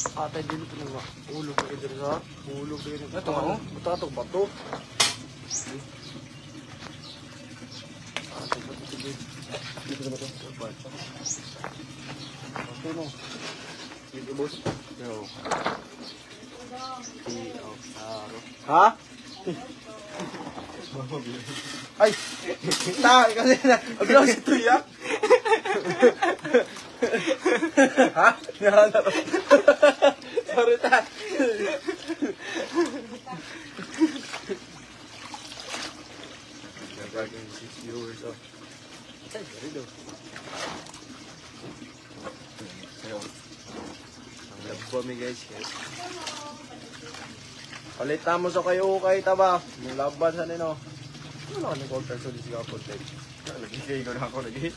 Atay din ito nga. Ulog na ito sa. Ulog na ito. Ito nga mo? Batatog ba ito? Dito na ba ito? Ito no. Dito boss. Yo. Ha? Ay! Ta! Kasi na! Aglaw si Tuyak! Ha? Nahanap. Sorry ta! Nagagawin 6 viewers oh. Ay, sorry daw. Ang labo mi guys. Palitan mo sa kayo kay taba. Yung laban sa nino. Ano na ni counter so di siya contact. Nagigay ko na ako lagi.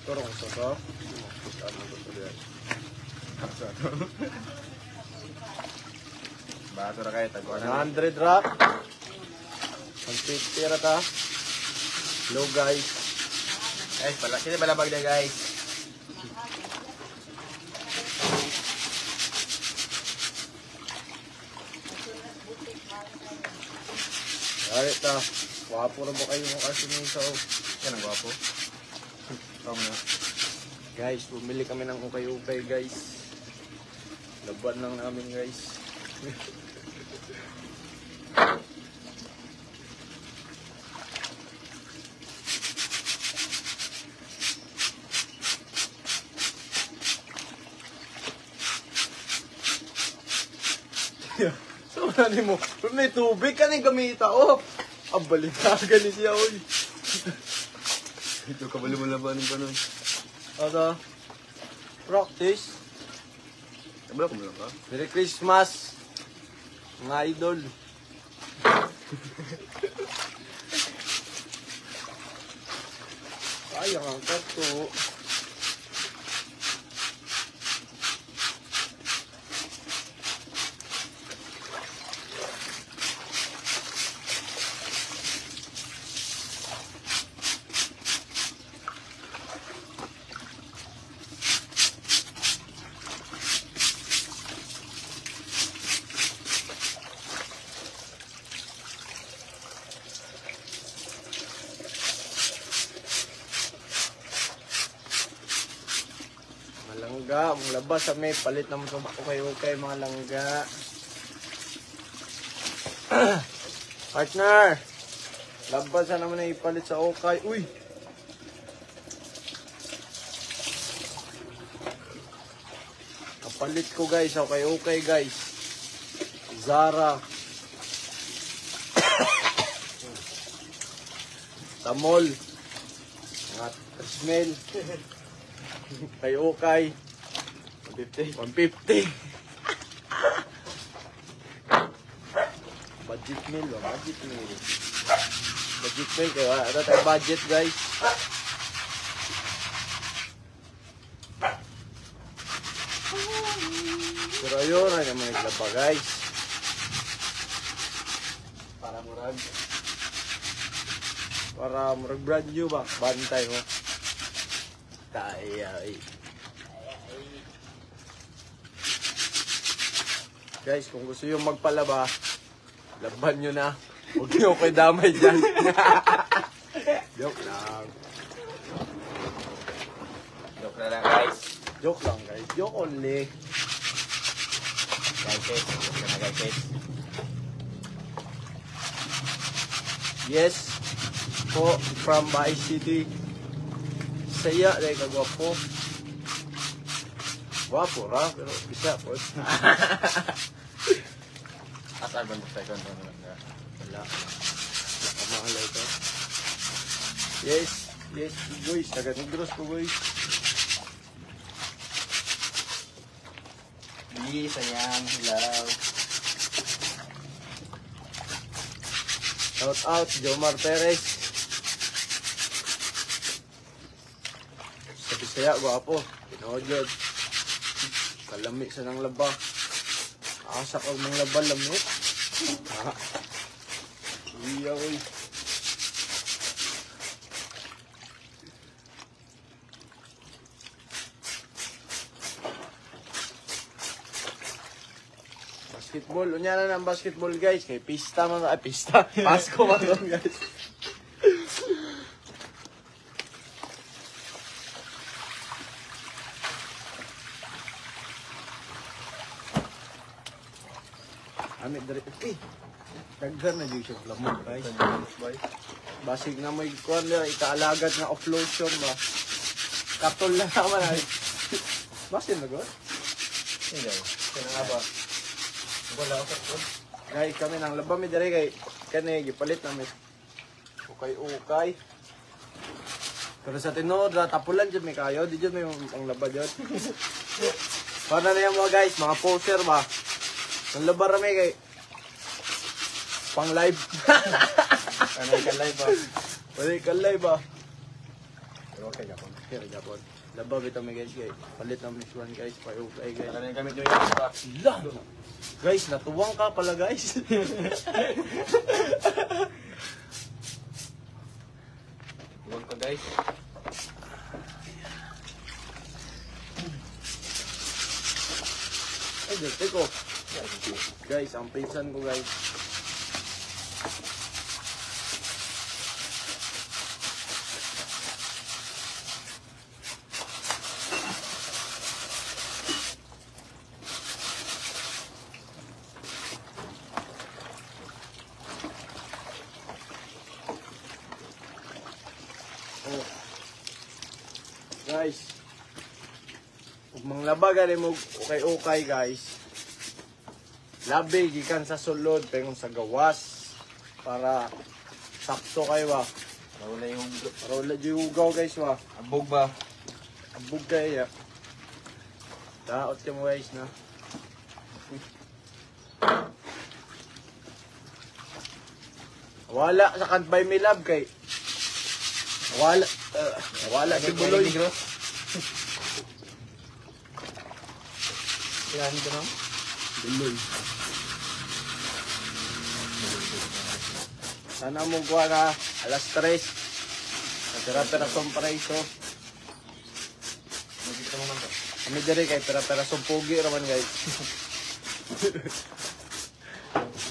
Pero kung sa ano ko tuloy. Bato na kayo tagwa na 100 rock. 150 rata. Low guys. Guys, pala sila balabag na guys. Arit na. Wapo na ba kayo ng kasunisa o? Yan ang wapo. Tama na. Guys, bumili kami ng ukay-ukay guys. Laban lang namin guys. So, ano mo? May tubig ka na gamita, oh! Abalitagan ni siya, oy! Ito, kabalo mo labanin pa nun. Ano? Practice. Kabalo ko mo lang ka? Merry Christmas! Mga idol. Sayang ang kato. Langga, ang labas sa may palit naman sa ukay-ukay mga langga. Partner! Labas na naman na ipalit sa ukay. Uy! Kapalit ko guys, ukay-ukay guys. Zara. Tamol. Mga smell. Ukay-ukay. 150. 150. Budget meal, budget meal. Budget meal kayo. Ano tayo budget guys? Pero yun, ano naman naglaba guys? Para murag brand new ba? Bantay mo. Ay. Guys, kung gusto yung magpalaba, laban nyo na. Huwag nyo kayo damay dyan. Joke lang. Joke na lang guys. Joke lang guys. Joke only. Guys, joke na guys. Yes po, from Bahay City. Saya dahil kagwapo. Gwapo ra, pero bisa po. Asal ba mo tayo kung ano lang? Wala. Mahalay ito. Yes, guys. Taga-Negros po guys. Di, sayang. Hello. Shout out, Jomar Perez. Sa Bisaya, gwapo. Pinood. Kalami sa nang laba. Asak ang mga laba, lamit. Ha? Iya, oy. basketball. Unya na ng basketball guys. Kay pista man. Ay, pista. Pasko man ron guys. Amit dari. Daghan na dito siya lamang guys. Basig na may kuwan nila. Itaalagat na offlotion ba. Katol na naman ay. Basin na gawin? Hindi. Kaya nga ba? Wala ako sa Guys, kami nang laba mi diri kay kani gipalit namin. Ukay-ukay. Pero sa tinuod ra tapulan jud mi kayo, di jud may ang laba jud. Para na yan mga guys, mga poster ba. Ang laba ra mi kay pang live. Ano ka live ba? Wala ka live ba. Pero okay Japon. Kaya Japon. Laba bitaw mi guys kay palit namin this one guys, ukay guys. Wala na yung gamit nyo yung stock. Lang. Guys, natuwang ka pala guys. Huwag ka guys. Ay, dito ko. Guys, ang pinsan ko guys. Oh. Guys, kung manglaba galing mo ukay-ukay guys, labi gikan sa sulod pengon sa gawas para sakto kayo ba. Wala yung Para wala diugaw guys ba. abog ba? Abog kayo ya. Daot ka mo guys na. Wala sa Can't Buy Me Love kay wala si Buloy. Kailangan ko naman? Buloy. Sana mo kuha ka alas 3. Pera-pera som preso. Magkita mo man to. Kami diri kay pera-pera som pugi raman guys.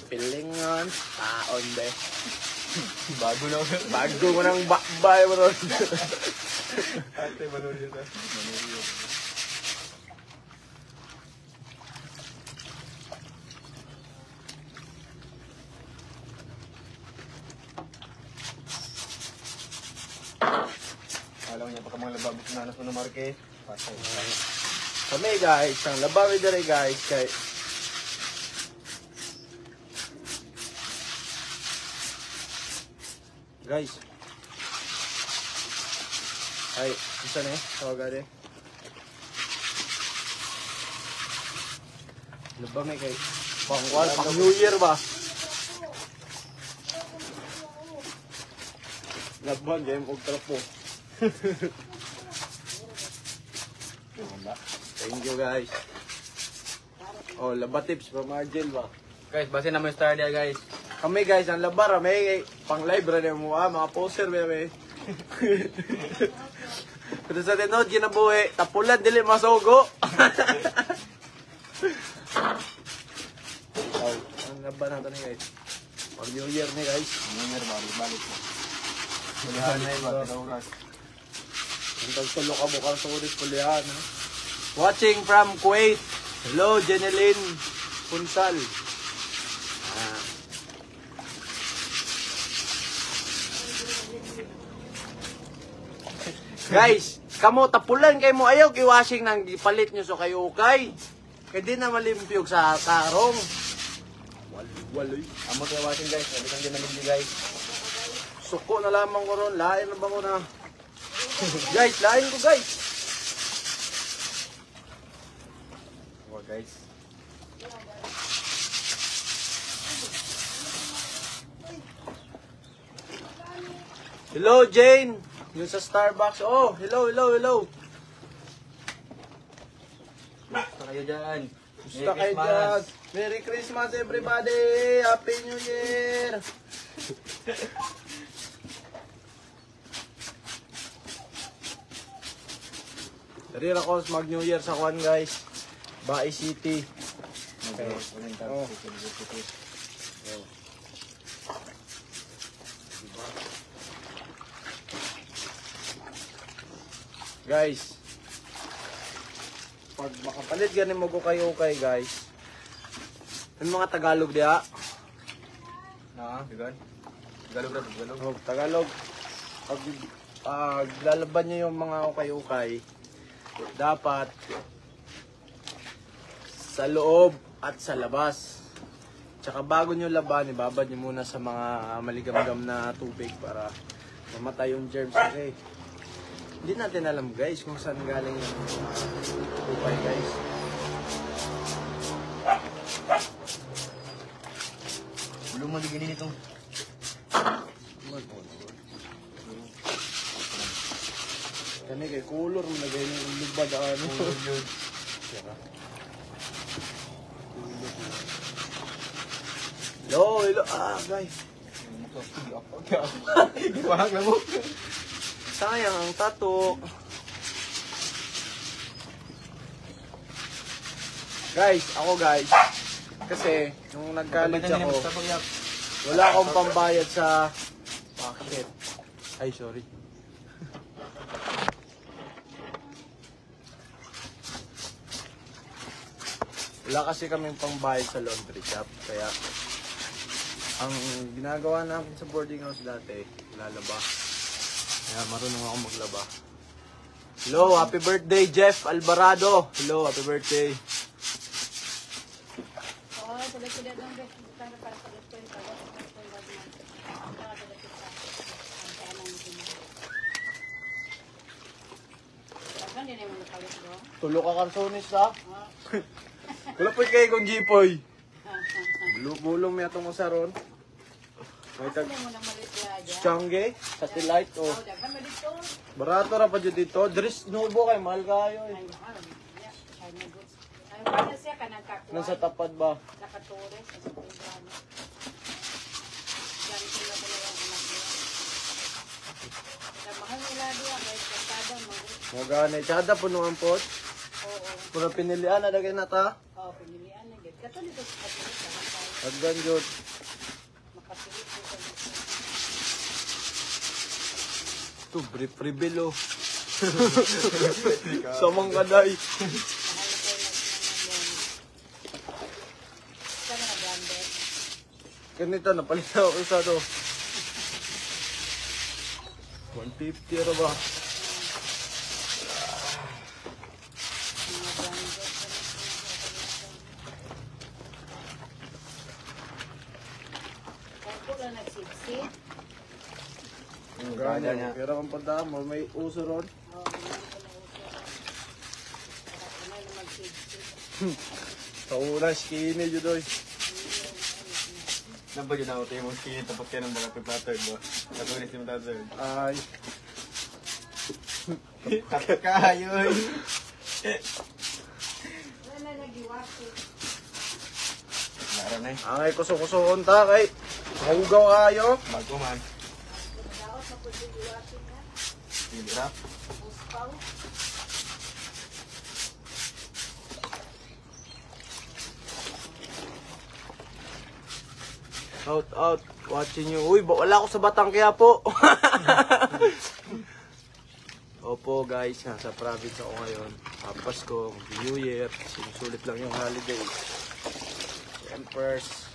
Pilingon, taon be. Bago na ako. Bago mo nang bakbay mo ron. Ate, manood yun. Manood yun. Alam niya, pagka mga lababis na anas mo na marke. Pasay. Kami guys, ang labawi diri guys kay guys. Ay, isa na eh. Tawaga rin. Labawi kay pangwal, pang New Year ba? Laban, game og trapo. Thank you guys. Oh, laba tips from Argel ba? Guys, basin naman yung star niya guys. Kami guys, ang labar may pang live ra mo mga poster may. Pero sa tinod ginabuhi, tapulan dili masugo. Oh, ang laban natin ni guys. Pag New Year ni guys. Nangyar, balik mo. Kulihan na yun, bakit oras? Ang tagtulo ka bukang sulit kulihan. Watching from Kuwait. Hello, Jeneline Punsal. Guys, kamo tapulan kay mo ayaw giwashing nang gipalit nyo so kayo ukay. Kay di na malimpyog sa karong. Waloy. Amo tayo watching guys, sabi kang ginamit guys. Suko na lamang ko ron. Lain na ba ko na? Guys, lain ko guys. Oh guys. Hello, Jane. Yung sa Starbucks. Oh, hello, hello, hello. Basta kayo dyan. Gusto kayo dyan. Merry Christmas, everybody. Happy New Year. Dari ako mag New Year sa Kwan, guys. Bae City. Oh. Diba? Guys, pag makapalit ganin mo ko kayo guys. Yung mga Tagalog diya. Bigan. Tagalog na, Tagalog. Oh, Tagalog. Pag lalaban niyo yung mga ukay-ukay, dapat sa loob at sa labas. Tsaka bago nyo laban, ibabad nyo muna sa mga maligamgam na tubig para mamatay yung germs. Okay. Hindi natin alam guys kung saan galing yung ukay guys. Belum mo diginin ito. Kani kay color mo lagay yung lubad ano. Hello, guys. Wahag na mo. Sayang ang tato. Guys, ako guys. Kasi, nung nag-college ako, wala akong pambayad sa bakit. Ay, sorry. Wala kasi kaming pambayad sa laundry shop. Kaya, ang ginagawa namin sa boarding house dati, lalaba. Kaya marunong ako maglaba. Hello, happy birthday Jeff Alvarado. Hello, happy birthday. Tulo ka karsonis ha? Wala po kayo kong jipoy. Bulong may atong usaron. May tag Changge, satellite o. Barato ra pa dyan dito. Dres nubo kay mahal kayo eh. Nasa tapad ba? Mga ganay. Tsada po nung ampot. Pura pinilian na dagay na ta. Oo, pinilian na gid. Kato dito sa kapila. Agdan jud. Makapilit ko sa dito. Tu bribilo. Samang kaday. Sana na blender. Ganito napalit na ako isa to. 150 ra ba? Pero ang padamo, may uso ron. Sa una, skinny yun doy. Napa yun ako tayo mong skin, tapos kayo ng mga platter mo. Natulis yung platter. Ay. Takot kayo eh. Wala na nagiwako. Lara na eh. Angay kuso-kusoon ta kay. Mahugaw kayo. Bago man. Daot na po yung giwako na. Hidra. Uspaw. Out. Watching you. Uy, wala ako sa Batang Quiapo. Opo guys, nasa province ako ngayon. Pasko, New Year. Sinusulit lang yung holidays. Empress.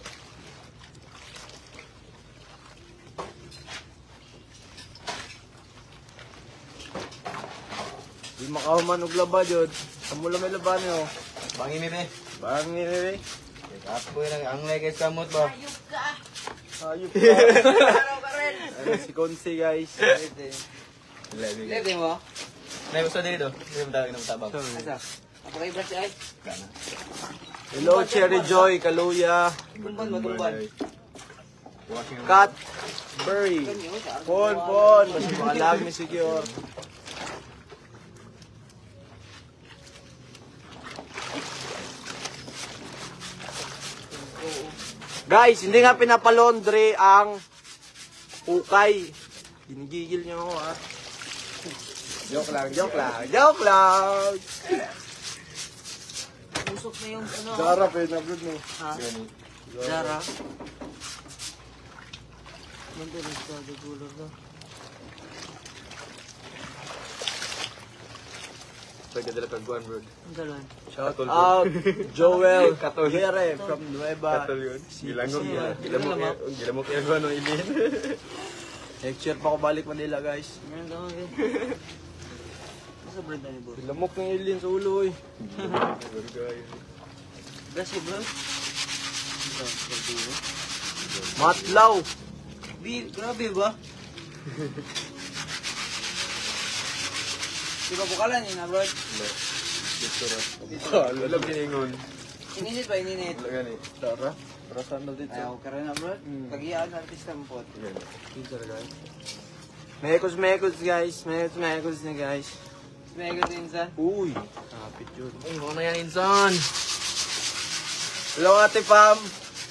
Di makahuman og laba jud. Amo lang may laban yo. Bangin ni eh. Bangi ni. Kapo yun ang legay sa mood ba? Ayok ka. Ayup ka. Araw ka rin. Ayun, si Konsi guys. Lebe mo? Nay, gusto dito. Hindi mo tawag ng tabang. Asa? Ako kay Brad ay. Kana. Hello Cherry Joy, Kaluya, Tumban. Cat, Berry, Pon, basta makalag ni Secure. Guys, hindi nga pinapalondre ang ukay. Ginigigil nyo ako ha. Joke lang. Usok na yung ano. Zara, na-upload mo. Ha? Zara. Ganda rin sa gulor na. Pwede dala pagkuhan, bro. Ang galan. Shout Katol, bro. out, Joel Katol. Gere from Nueva. Katol yun. Gilangon siya. mo. Gilamok yung ano, ilin. Next year pa ako balik Manila, guys. Meron daw eh. Nasa brand na ni bro. Lamok ng ilin sa ulo, eh. Bless you bro. Matlaw. Grabe ba? Di ba bukalan yun na bro? Alam kiningon. Ininit ba ininit? Wala gani. Zara. Para saan na dito? Ayaw ka rin na bro. Pag-iaan artista mo po. Mekos, guys. Mekos na, guys. Mega din sa. Uy. Kapit yun. Ay, mga na yan, insan. Hello, Ate Pam.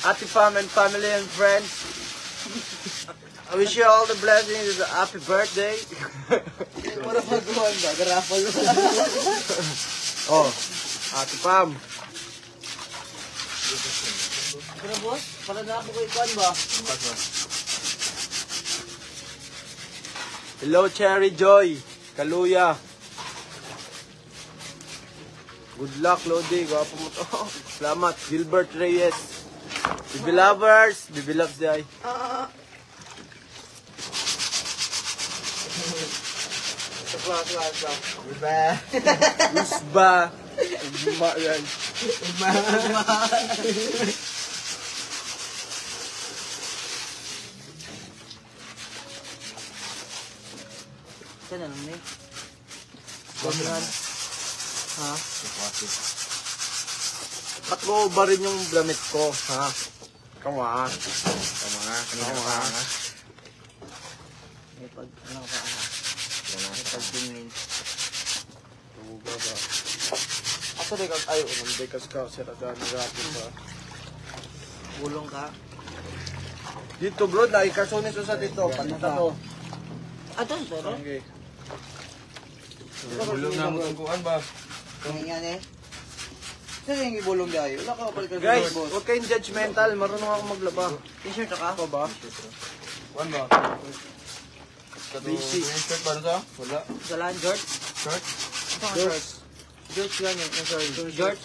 Ate Pam and family and friends. I wish you all the blessings. Happy birthday. Para magawan ba? Garapal mo. Oh, Ate Pam. Pero boss, para na ako ikuan ba? Hello, Cherry Joy. Kaluya. Good luck, Lodi. Gwapo mo to. Salamat. Gilbert Reyes. Bibi lovers. Bibi loves day. Usba. Ugma yan. Saan ano ni? Bamihan. Ha? Ba't mo ba rin yung damit ko? Ha? Kawa. Kamu nga. May pag ano pa ano? May pag-tingin. Tuga ba? Asa di kag ayo nang dekas ka sa radar ng rapid ba? Bulong ka. Dito bro, dahil karsones sa dito. Panita to. Ato pero. Okay. Bulong na mo tungkuan ba? Tingin yan eh. Saan yung ibulong dahil? Wala ka kapal ka Guys, boss. huwag kayong judgmental. Marunong ako maglaba. T-shirt ka? Ako ba? Kuan ba? Basic. Yung shirt ba rin sa? Wala. Galan, George? Shirt? Ito ang George. George yan eh. Sorry. George?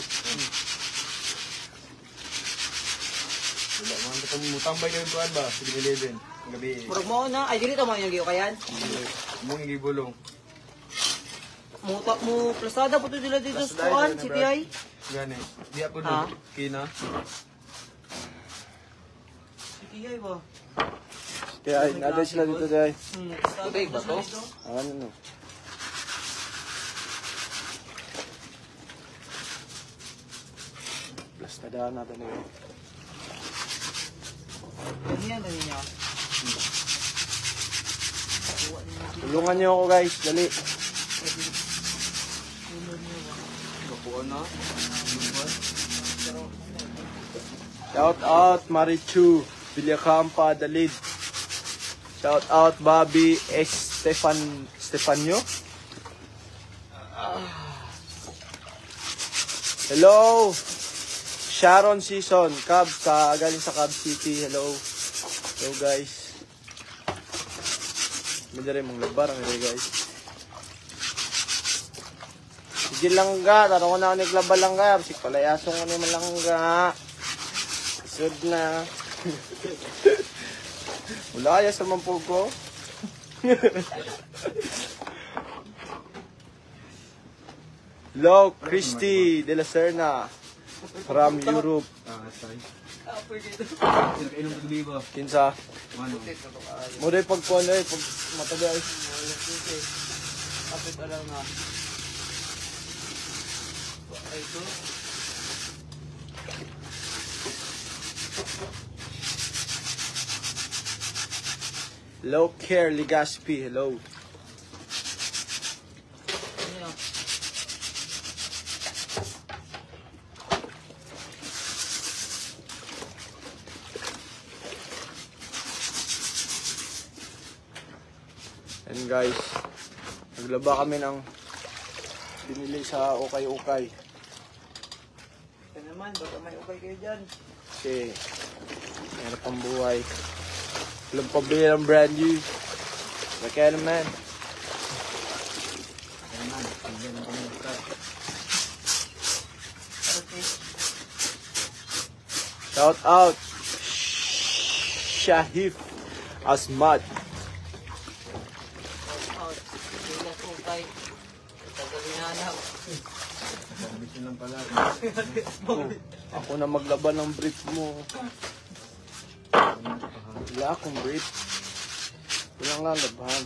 Wala. Mga katong mutambay na yung kuan ba? 7-Eleven. Ang gabi. Murag mo na. Ay, dito mo yung giyo kayan. Mong igibulong. Mutak mo. Plasada po ito dila dito sa Plasada, kuan. yun, CTI. Gani. Di ako Ha? doon. Kina. CTI ba? Kaya ay, naday sila dito dahil. Putik ba to? Ano no? Plastadahan natin yun. Ano yan? Ano niya? Tulungan niyo ako guys, dali. Kapuan na. Shout out Marichu, Villacampa, Dalid. Shout out Bobby Stefanio. Hello. Sharon Season, Cab galing sa Cab City. Hello. Hello guys. Medyo rin mong labar ang guys. Sige lang ga, tarong ko na ako naglaba lang ga. Sige palayasong ko naman lang ga. Isod na. Wala kaya sa mampog ko. Hello, Christy de la Serna from Europe. Sorry. Ah, pwede ito. Inom ko gabi ba? Kinsa? Ano? Mo day pagkuan ay pag mataga ay. Kapit alam na. Ay, ito. Hello, Care Legaspi. Hello. Ano yan? And guys, naglaba kami ng binili sa ukay-ukay. naman, baka may ukay kayo dyan. Kasi, meron pang buhay. Walang pabili ng brand new. Kaya naman. Shout out Shahif Asmat. Out. Bilas ukay. Tagalinanaw. Bitin lang pala. Ako na maglaban ng brief mo. Wala akong brief. Walang lalabahan.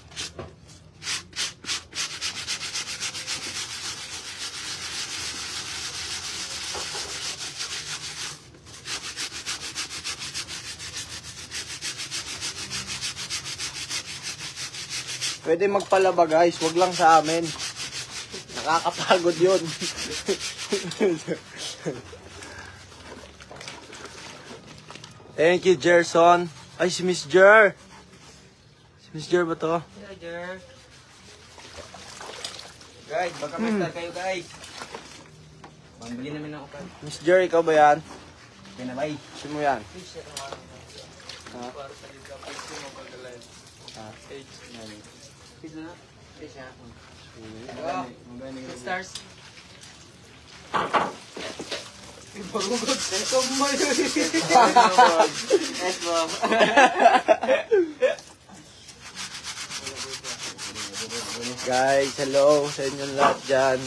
Pwede magpalaba guys, wag lang sa amin. Nakakapagod yun. Thank you, Jerson. Ay, si Miss Jer. Si Miss Jer ba to? Yeah, Jer. Guys, baka may start kayo guys. Mambili namin ng ukay. Miss Jer, ikaw ba yan? Pinabay. Si mo yan? Ha? Para sa liga, pwede mo pag-alive. Ha? Age. Pizza na? Pizza na. Magaling ka. Stars. Bagugod. Ito mo yun. Yes, ma'am. Guys, hello sa inyong lahat dyan.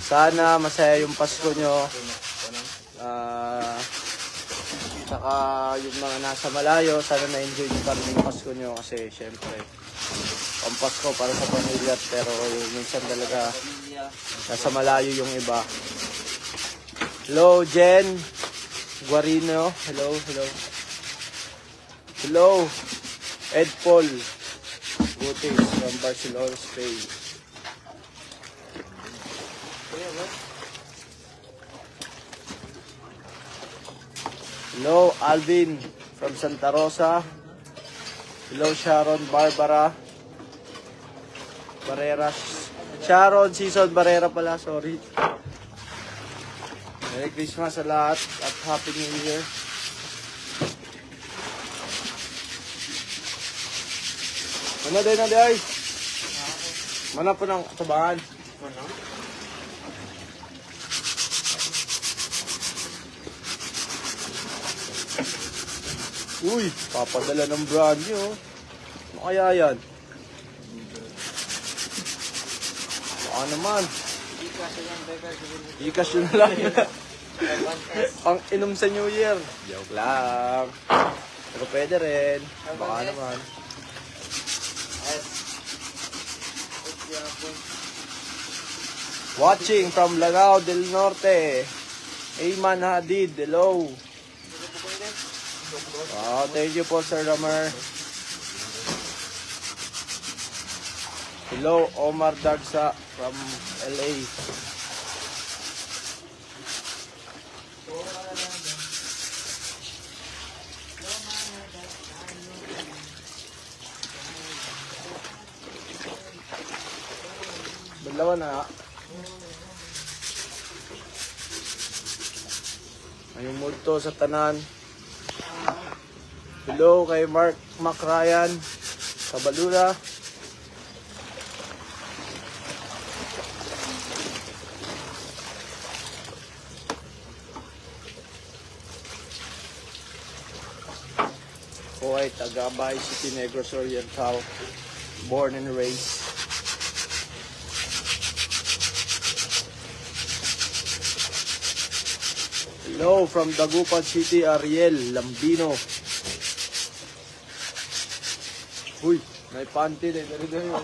Sana masaya yung Pasko nyo. Saka yung mga nasa malayo, sana na-enjoy nyo pa rin yung Pasko nyo. Kasi syempre, ang Pasko para sa pamilya. Pero yung minsan talaga, nasa malayo yung iba. Hello, Jen Guarino. Hello, hello. Hello, Ed Paul Butis from Barcelona, Spain. Hello, Alvin from Santa Rosa. Hello, Sharon Barbara Barrera. Sharon Season Barrera pala, sorry. Merry Christmas sa lahat at Happy New Year. Ano din na day? Mana po ng tabangan? Uy, papadala ng brand new. Ano kaya yan? Baka naman. Ikas yun na lang. Pang inom sa New Year. Joke lang. Pero pwede rin. Baka naman. Watching from Lanao del Norte. Ayman Hadid, hello. Wow, thank you po Sir Ramer. Hello, Omar Dagsa from LA. Dalawa na. Ayong multo sa tanan. Hello kay Mac Ryan Kabalura. Ako ay taga Bay City, Negros Oriental. Born and raised. Hello from Dagupan City, Ariel Lambino. Uy, may panty din. Dari din yun.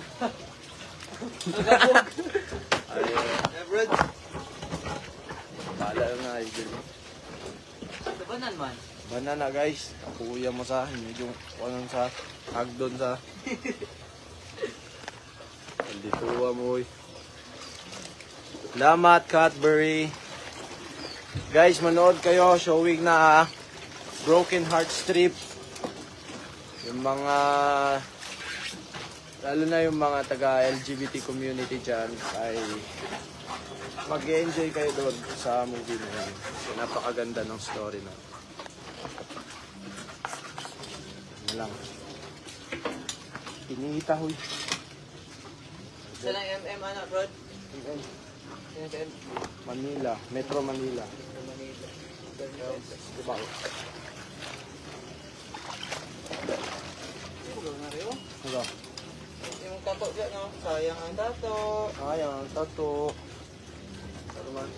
Ay, bala na idol. Banan man. Banana guys, kuya mo sa medyo anong sa agdon sa. Dito mo. Salamat Cadbury. Guys, manood kayo, showing na Broken Heart Strip. Yung mga, lalo na yung mga taga LGBT community dyan, ay mag-enjoy kayo doon sa movie na yun. Napakaganda ng story na. Ano lang. Pinita huy. Saan ang MM anak, bro? Manila, Metro Manila. Diba? Diba? Yung tato dyan, no? Sayang ang tato. Ayan, tato. Ano man?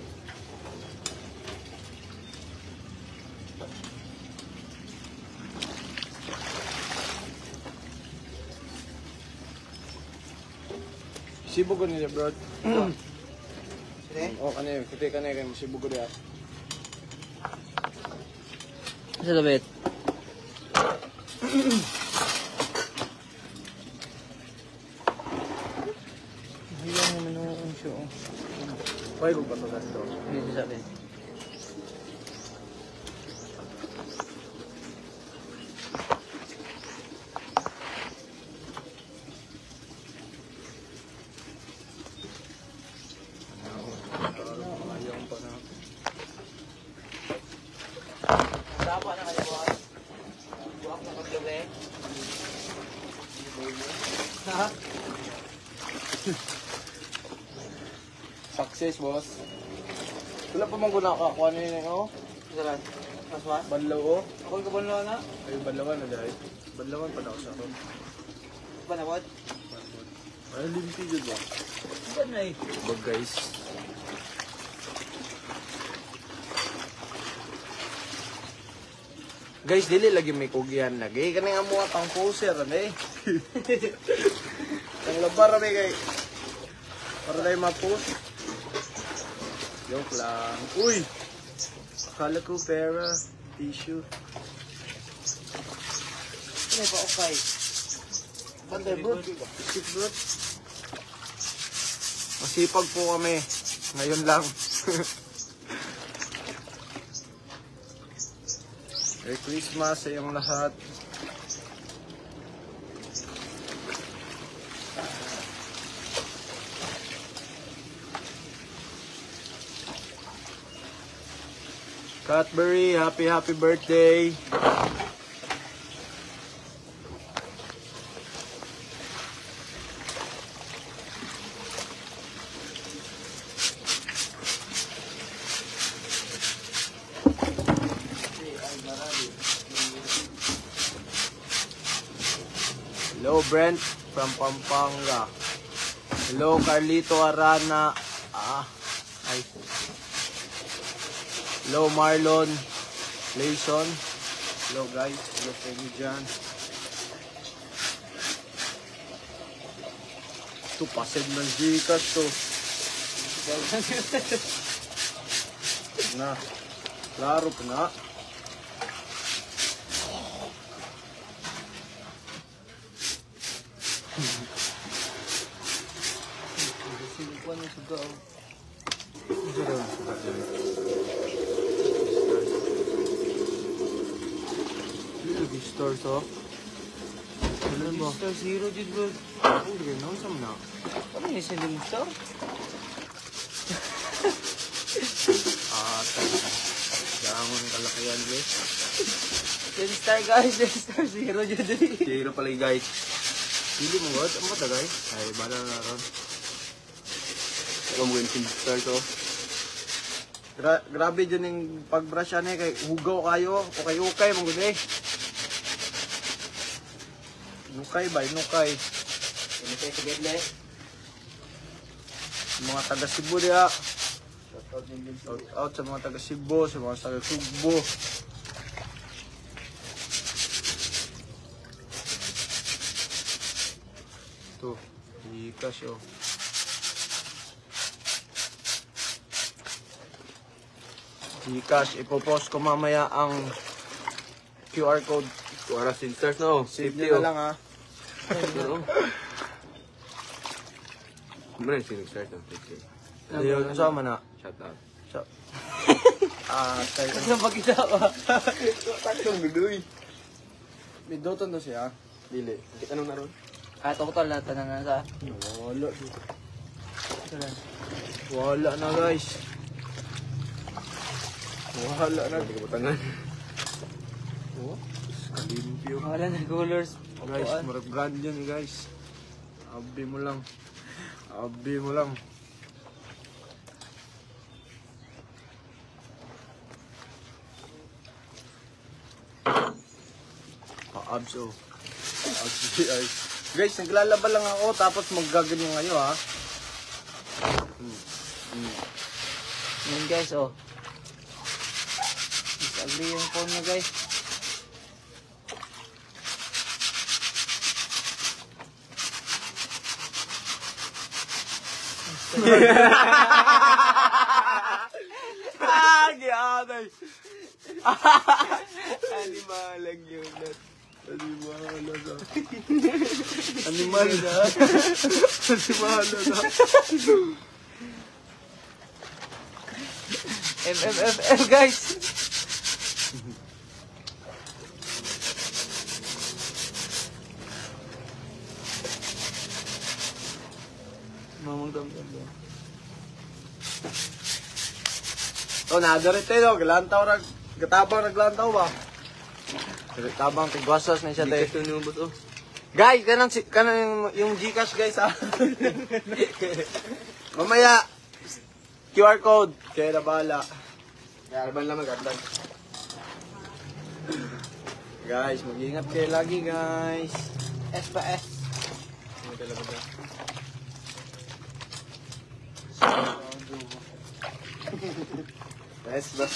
Sibo ko nila, bro. Sine? O, kanina. Kuti ka na kayo. Sibo ko nila. Sa labit. Hilang naman ang show. Hoy, kung patulas to. Hindi sabi. Ayaw pa na. Dapat na kayo bukas. Buwak na paggabi. Ha? Success, boss. Wala pa mang guna ka. Kuha na yun, oh. Salan. Mas? Banlaw, oh. Ako yung kabanlaw na. Ay, banlawan na dahil. Banlawan pa na ako sa ako. Panawad? Ay, limpi yun ba? Ba't na eh? Bag, guys. Guys, dili lagi may kugihan lagi. Kani nga mga pang poser, ano eh. Ang labar kami kay. Para tayo ma-post. Joke lang. Uy! Akala ko pera. Tissue. Ano ba okay? Banday bro. Isip bro. Masipag po kami. Ngayon lang. Merry Christmas sa iyong lahat. Cadbury, happy birthday. Hello Brent from Pampanga. Hello Carlito Arana. Ay. Hello Marlon Layson. Hello guys. Hello sa inyo dyan. Ito pasig ng Gcash to. Na. Klaro pa na. Sinukuan ng sugaw. Lagi store to. Ano ba? Star Zero, Jud, bro. Ang gano'n sa na. Ano yung sindi mo star? Jangan kalakihan guys. 10 star, guys. 10 star Zero, Jud. Zero pala guys. Pili mo ba? Ano ba guys? Ay, bala na ron. Ikaw mo yung star to. Grabe dyan yung pag-brush yan eh. Kay hugaw kayo. Okay, mong gud eh. Nukay ba? Nukay. Ano kayo sa gedle? Mga taga Cebu diya. Shout out sa mga taga Cebu, sa mga taga Sugbo. Ito, Gcash oh. Gcash, ipopost ko mamaya ang QR code. Para sinsters no. Save Safety nyo na lang ha. Kumbaga yung sinsters no. Safety. Ayun, kasama na. Shout out. Tayo. Ano ba ginawa? Tatlong bidoy. Bidoton to siya. Dili. Kita nung naroon. Total na tanan na sa. Wala. Salan. Wala na guys. Wala na. Butangan. Oh, kalimpyo. Wala na colors. Guys, marag brand yan guys. Abi mo lang. Abi mo lang. Abs oh. Abs ay. Guys, naglalaba lang ako tapos maggaganyan ngayon ha. Yan guys, oh. Isagli yung phone niya guys. Gianay. Animalang yun. Animalang na. Animal na. Animalang na. MMFF guys. Mamang dam-dam. Oh, nadarit tayo. Galantaw rag. Gatabang naglantaw ba? Tabang tigwasas na siya tayo. Guys, kanang yung Gcash guys ha. Mamaya QR code. Kaya na bahala. Kaya arban lang mag-atlan. Guys, mag-ingat kayo lagi guys. S pa S. Hindi talaga ba? Guys, ba?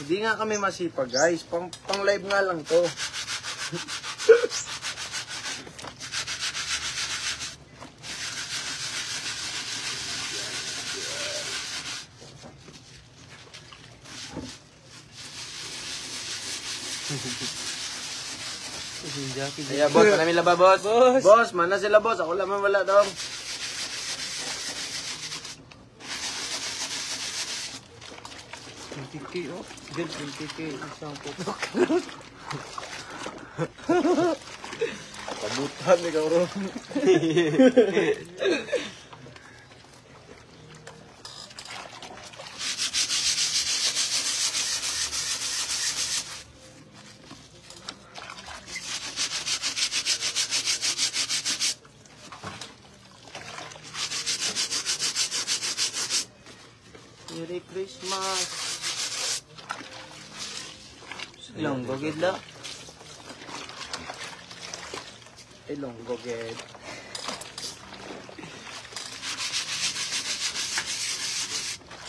Hindi nga kami masipag guys. Pang live nga lang to. Kaya boss, namin laba boss. Boss, mana sila boss. Ako lamang wala daw. oh. Good, 20K. Isang putok. Kabutan ni Kauro. Merry Christmas. Ilang gogid la. Ilong goged.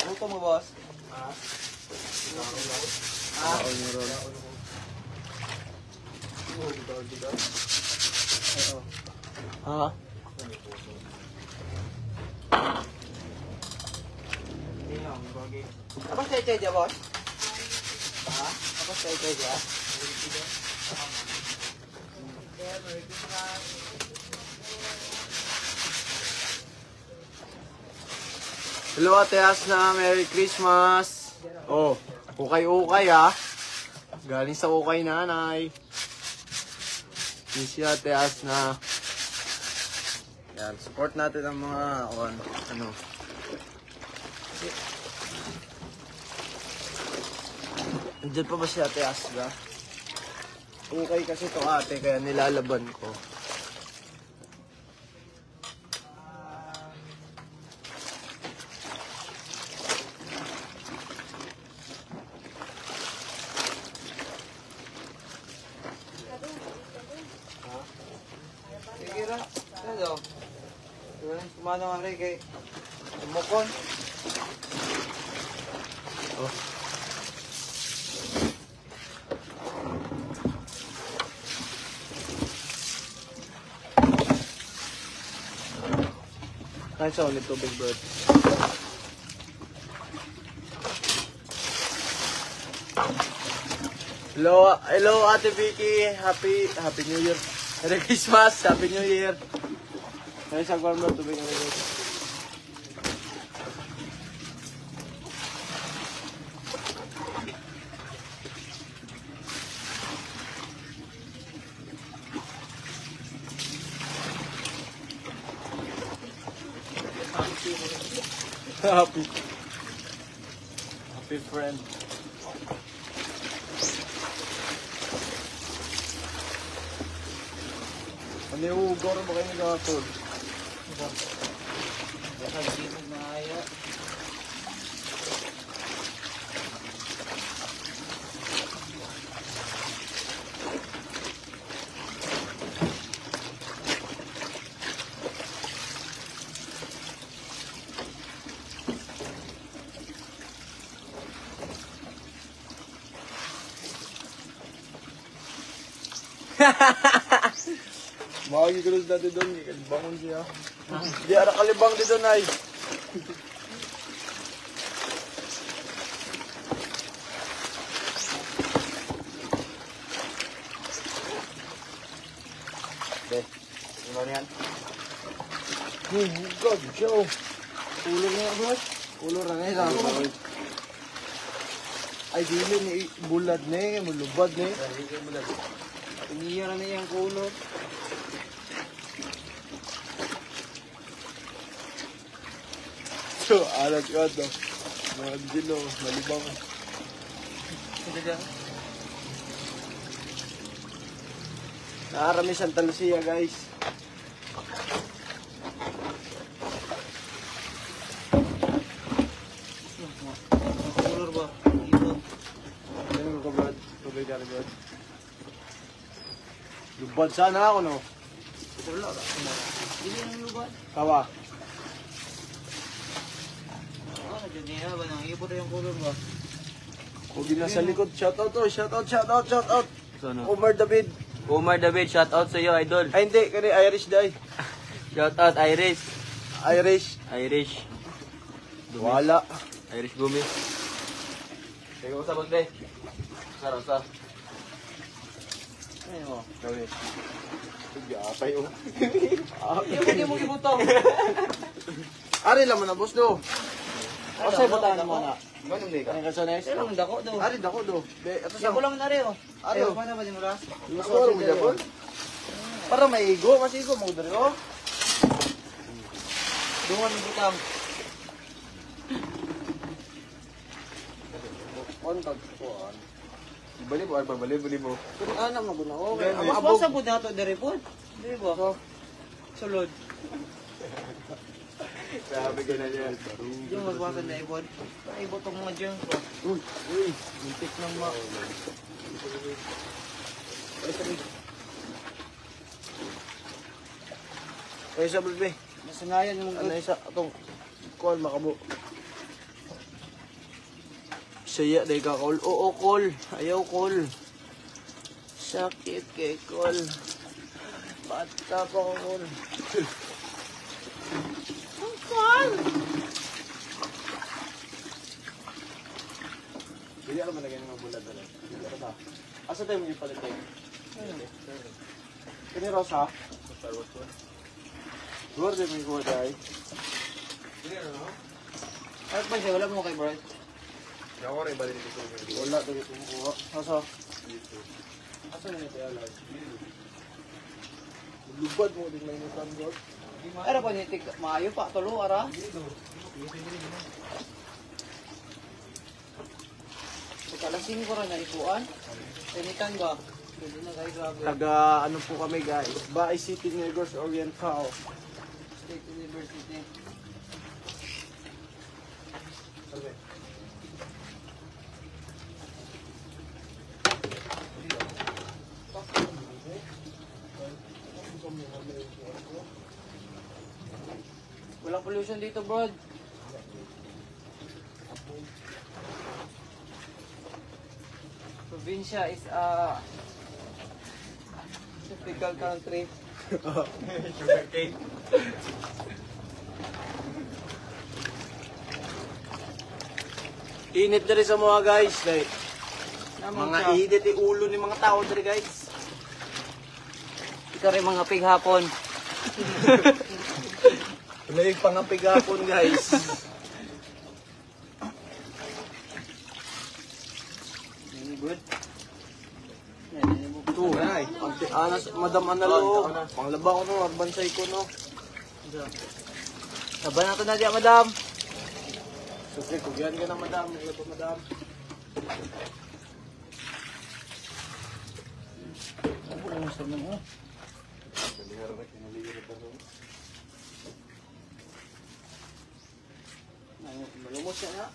Ano to mo boss? Ha? Apa chay-chay dia boss? Ha? Apa chay-chay dia? Hello Ate Asna, Merry Christmas. Oh, ukay-ukay ha. Galing sa ukay nanay. Yun si Ate Asna. Yan, support natin ang mga ano. Nandiyan pa ba si Ate Asna? Ukay kasi to ate, kaya nilalaban ko. Sige ra. Ano? Kumano nga rin kay Mukon. Oh. Kain sa ulit tubig, bird. Hello Ate Vicky. Happy New Year. Merry Christmas. Happy New Year. Kain sa kwan, bird. Tubig na rin. Happy. Happy friend. Ano yung ugor ba kayo nag-aatod? Baka hindi mo maaya. Makakigulos dati doon, bangon siya. Di ara kalibang dito na ay. Ano yan? God, Joe. Ulo na yan, bro. Ulo na nga lang. Ay, dili ni bulad ni, mulubad ni. Iniya na niyang kulo. So, alat ka to. Mga dilo, malibang. Naarami Santa Lucia, guys. Kulor ba? Ito. Ganun ko, Brad. Tubig ka, Brad. Lubad sana ako, no? Wala ka. Hindi nang lubat. Kawa. Nandiyan niya ba? Nangipot yung kulor ba? Huwag na sa likod. Shoutout to. Shoutout. Ano? Omar David. Omar David, shout out sa iyo, idol. Ay, hindi. Kani Irish day. Shout out Iris. Irish. Wala. Irish Gumi. Sige, usap mo, pre. Usap. Ano mo? Gawin. Apay, oh. Hindi mo ibutong. Ari lang mo na, boss, do. Kasi butahan mo na. Manong di ka? Kani ka sa next? Pero ang dako daw. Ari, dako, do. Ito Siya ko lang na rin oh. Ari, Ayaw, oh. paano ba din mo ras? Mas oras mo dyan, para maigo. Mas igo mo dali, oh. Dungan ng butang. Kontag ko, Bali mo, bali mo. Pero anak mo na, okay. Mas basa po na ito, dere po. Di ba? Sulod. Sabi ko na yan. Yung magwasan na ibon. Ibot ang mga dyan ko. Uy, mintik ng ma. Ay, sa bulbe. Masangayan yung Ano isa, itong call, makabo. Saya, day ka call. Oo, call. Ayaw, call. Sakit kay call. Bata pa ko, call. Ang call! Bili ako malagyan ng bulad na lang. Asa tayo mo yung palit tayo? Kini Rosa? Luar din mo yung kuha tayo. Ano ba siya? Wala mo kay Bright? Wala tayo itong kuha. Asa? Asa na yung tayo lang? Lubad mo din lang yung tanggol. Ano pa nitik? Maayo pa, tulo, ara? Pagkalasing ko rin na ipuan. Tinitan ba? Hindi na kayo grabe. Taga ano po kami guys? Baay City, Negros Oriental. State University. Walang pollution dito, bro. Probinsya is a typical country. Sugarcane. Init na rin sa mga guys. Like, Namang mga siya. init yung ulo ni mga tao na rin guys. Ito rin mga pighapon. May pangapigapon guys. Very good. Ito, ay. Anas, Madam Analo. Panglaba ko no, arbansay ko no. Nabanatan na diya, madam. Siyempre, kugyan ka na, madam. Wala pa, madam. Ang gusto mo, ha? Malumos siya na.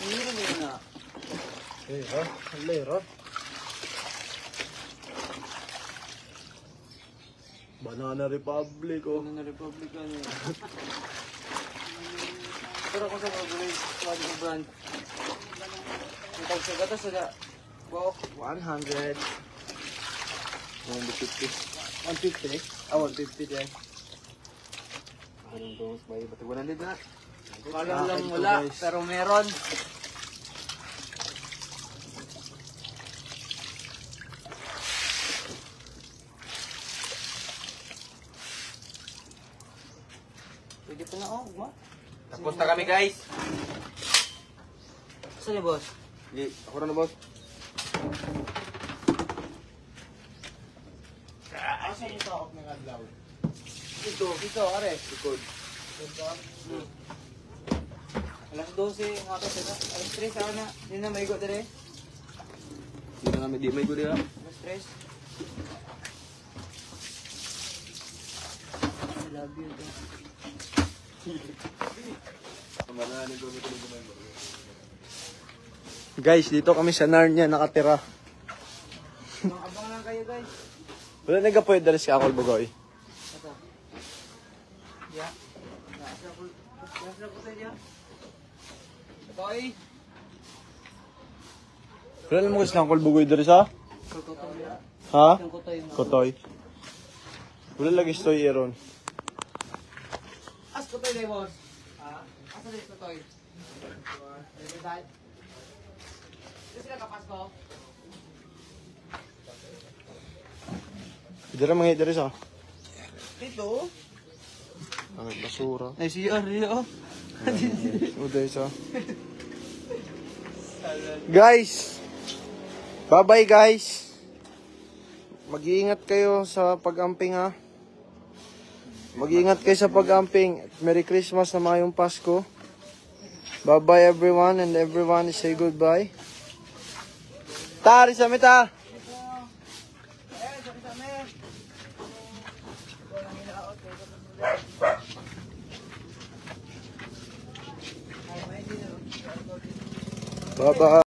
Hindi rin na. Lera. Banana Republic, oh. Ano na Republican eh. Pero kung sa mga gulay, wadi ko brand. Ang tawag sa gatas na, wow, 100. 150. 150? Ah, 150 din. Anong tos ba? Ba't 100 na? Kala lang wala, pero meron. Pwede pa na, oh, ma. Tapos na kami guys. Saan niya, boss? Hindi, ako na boss. Asa yung taok ng adlaw? Dito, are. Likod. Alas 12, nga to, alas 3, saan na? Hindi na maigot na rin. Hindi na kami, di may guli ha. Alas 3. I love you. Guys, dito kami sa Narnia nakatira. Abang lang kayo, guys. Wala nagapoy dali si Akol Bugoy. Ito. Ya. Nasa ko sa niya. Ito ay. Wala naman kasi Akol Bugoy dali sa? Kutoy ya. Ha? Yung kutoy mo. Kotoy. Wala lagi stoy iron. As kutoy na boss. Ha? Asa din kutoy? Ito dahil. Ito sila kapas ko. Dira mga dali sa. Dito. Ang basura. Ay, si Arya. Uday sa. Guys. Bye-bye guys. Mag-iingat kayo sa pag-amping ha. Mag-iingat kayo sa pag-amping. Merry Christmas na mayong Pasko. Bye-bye everyone and everyone say goodbye. Tari sa mita. Bye-bye.